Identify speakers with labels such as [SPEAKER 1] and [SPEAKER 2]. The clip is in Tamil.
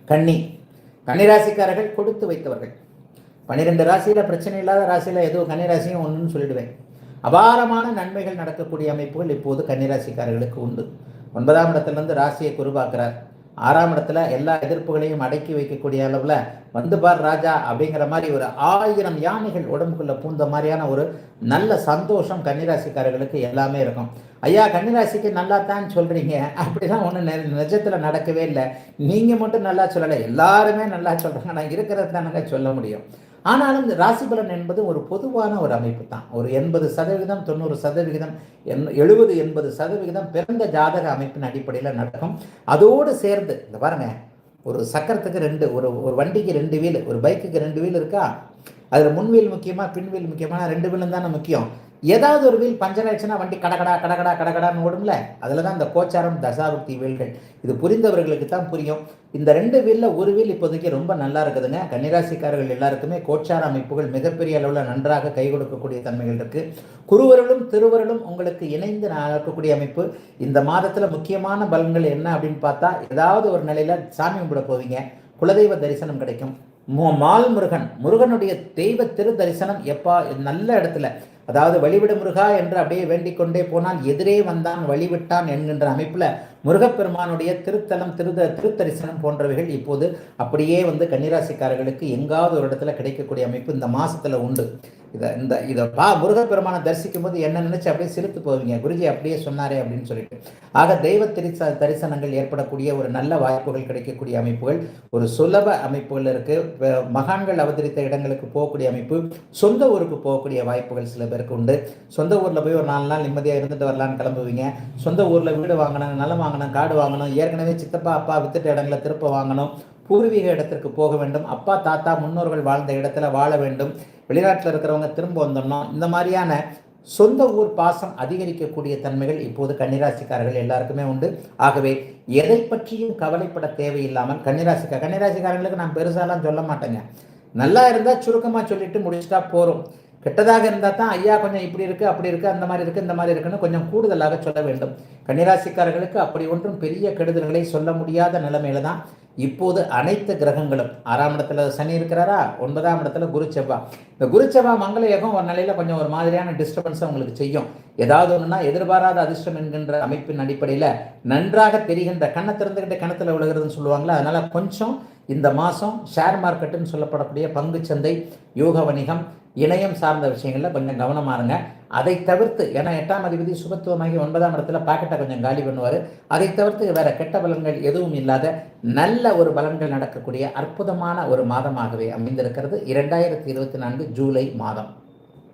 [SPEAKER 1] கன்னி கன்னிராசிக்காரர்கள் கொடுத்து வைத்தவர்கள். 12 ராசியில் பிரச்சனை இல்லாத ராசியில் ஏதோ கன்னிராசியும் ஒன்றுன்னு சொல்லிடுவேன். அபாரமான நன்மைகள் நடக்கக்கூடிய அமைப்புகள் இப்போது கன்னிராசிக்காரர்களுக்கு உண்டு. 9ஆம் இடத்துலேருந்து ராசியை குருவாக்குறார். 6ஆம் இடத்துல எல்லா எதிர்ப்புகளையும் அடக்கி வைக்கக்கூடிய அளவில் வந்து பார் ராஜா அப்படிங்கிற மாதிரி ஒரு 1000 யானைகள் உடம்புக்குள்ளே பூந்த மாதிரியான ஒரு நல்ல சந்தோஷம் கன்னிராசிக்காரர்களுக்கு எல்லாமே இருக்கும். ஐயா கன்னிராசிக்கு நல்லா தான் சொல்கிறீங்க, அப்படிலாம் ஒன்றும் நிஜத்தில் நடக்கவே இல்லை. நீங்கள் மட்டும் நல்லா சொல்லலை, எல்லாருமே நல்லா சொல்கிறாங்க. நான் இருக்கிறது தானங்க சொல்ல முடியும். ஆனாலும் இந்த ராசி பலன் என்பது ஒரு பொதுவான ஒரு அமைப்பு தான். ஒரு 80%, 90%, 70-80% பிறந்த ஜாதக அமைப்பின் அடிப்படையில் நடக்கும். அதோடு சேர்ந்து இந்த பாருங்க, ஒரு சக்கரத்துக்கு 2, ஒரு வண்டிக்கு 2 வீல், ஒரு பைக்குக்கு 2 வீல் இருக்கா, அதில் முன் வீல் முக்கியமாக பின் வீல் முக்கியமாக 2 வீலும் தானே முக்கியம். ஏதாவது ஒரு வீல் பஞ்சர் ஆயிடுச்சுன்னா வண்டி கடகடான்னு ஓடும்ல. அதில் தான் இந்த கோச்சாரம் தசாபுக்தி வீல்கள். இது புரிந்தவர்களுக்கு தான் புரியும். இந்த 2 வீலில் ஒரு வீல் இப்போதைக்கு ரொம்ப நல்லா இருக்குதுங்க. கன்னிராசிக்காரர்கள் எல்லாருக்குமே கோச்சார அமைப்புகள் மிகப்பெரிய அளவில் நன்றாக கை கொடுக்கக்கூடிய தன்மைகள் இருக்குது. குருவருளும் திருவருளும் உங்களுக்கு இணைந்து நடக்கக்கூடிய அமைப்பு. இந்த மாதத்தில் முக்கியமான பலன்கள் என்ன அப்படின்னு பார்த்தா, ஏதாவது ஒரு நிலையில் சாமி கும்பிட போவீங்க, குலதெய்வ தரிசனம் கிடைக்கும். மால் முருகனுடைய தெய்வ திரு தரிசனம் எப்பா நல்ல இடத்துல, அதாவது வழிவிட முருகா என்று அப்படியே வேண்டிக் கொண்டே போனால் எதிரே வந்தான் வழிவிட்டான் என்கின்ற அமைப்பில் முருகப்பெருமானுடைய திருத்தலம் திருத்தரிசனம் போன்றவைகள் இப்போது அப்படியே வந்து கன்னிராசிக்காரர்களுக்கு எங்காவது ஒரு இடத்துல கிடைக்கக்கூடிய அமைப்பு இந்த மாதத்தில் உண்டு. இதை முருகப்பெருமானை தரிசிக்கும் போது என்ன நினைச்சு அப்படியே சிரித்து போவீங்க, குருஜி அப்படியே சொன்னாரே அப்படின்னு சொல்லிட்டு. ஆக தெய்வ தரிசனங்கள் ஏற்படக்கூடிய ஒரு நல்ல வாய்ப்புகள் கிடைக்கக்கூடிய அமைப்புகள், ஒரு சுலப அமைப்புகள் இருக்கு. மகான்கள் அவதரித்த இடங்களுக்கு போகக்கூடிய அமைப்பு, சொந்த ஊருக்கு போகக்கூடிய வாய்ப்புகள் சில பேருக்கு உண்டு. சொந்த ஊரில் போய் ஒரு 4 நாள் நிம்மதியாக இருந்துட்டு வரலான்னு கிளம்புவீங்க. சொந்த ஊரில் வீடு வாங்கணும், நிலம் வாங்கணும், காடு வாங்கணும், ஏற்கனவே சித்தப்பா அப்பா வித்துட்ட இடங்களை திருப்ப வாங்கணும், பூர்வீக இடத்திற்கு போக வேண்டும், அப்பா தாத்தா முன்னோர்கள் வாழ்ந்த இடத்துல வாழ வேண்டும், வெளிநாட்டில் இருக்கிறவங்க திரும்ப வந்தோம்னா இந்த மாதிரியான சொந்த ஊர் பாசம் அதிகரிக்கக்கூடிய தன்மைகள் இப்போது கன்னிராசிக்காரர்கள் எல்லாருக்குமே உண்டு. ஆகவே எதை பற்றியும் கவலைப்பட தேவையில்லாமல் கன்னிராசிக்காரர்களுக்கு நான் பெருசாலாம் சொல்ல மாட்டேங்க. நல்லா இருந்தால் சுருக்கமாக சொல்லிட்டு முடிச்சுட்டா போகிறோம். கெட்டதாக இருந்தால் தான் ஐயா கொஞ்சம் இப்படி இருக்குது அப்படி இருக்குது அந்த மாதிரி இருக்குது இந்த மாதிரி இருக்குன்னு கொஞ்சம் கூடுதலாக சொல்ல வேண்டும். கன்னிராசிக்காரர்களுக்கு அப்படி ஒன்றும் பெரிய கெடுதல்களை சொல்ல முடியாத நிலைமையில தான் இப்போது அனைத்து கிரகங்களும். 6ஆம் இடத்துல சனி இருக்கிறாரா, 9ஆம் இடத்துல குரு செவ்வாய். இந்த குரு செவ்வாய் மங்கள யோகம் ஒரு நிலையில் கொஞ்சம் ஒரு மாதிரியான டிஸ்டர்பன்ஸை உங்களுக்கு செய்யும். ஏதாவது ஒன்றுனா எதிர்பாராத அதிர்ஷ்டம் என்கின்ற அமைப்பின் அடிப்படையில் நன்றாக தெரிகின்ற கண்ணை திறந்துக்கிட்டு கணத்தில் விழுகிறதுன்னு சொல்லுவாங்களா, அதனால் கொஞ்சம் இந்த மாதம் ஷேர் மார்க்கெட்டுன்னு சொல்லப்படக்கூடிய பங்குச்சந்தை, யோக வணிகம், இணையம் சார்ந்த விஷயங்களில் கொஞ்சம் கவனமாக இருங்க. அதை தவிர்த்து, ஏன்னா 8ஆம் அதிபதி சுபத்துவமாகி 9ஆம் இடத்துல பாக்கெட்டை கொஞ்சம் காலி பண்ணுவார். அதை தவிர்த்து வேற கெட்ட பலன்கள் எதுவும் இல்லாத நல்ல ஒரு பலன்கள் நடக்கக்கூடிய அற்புதமான ஒரு மாதமாகவே அமைந்திருக்கிறது 2024 ஜூலை மாதம்.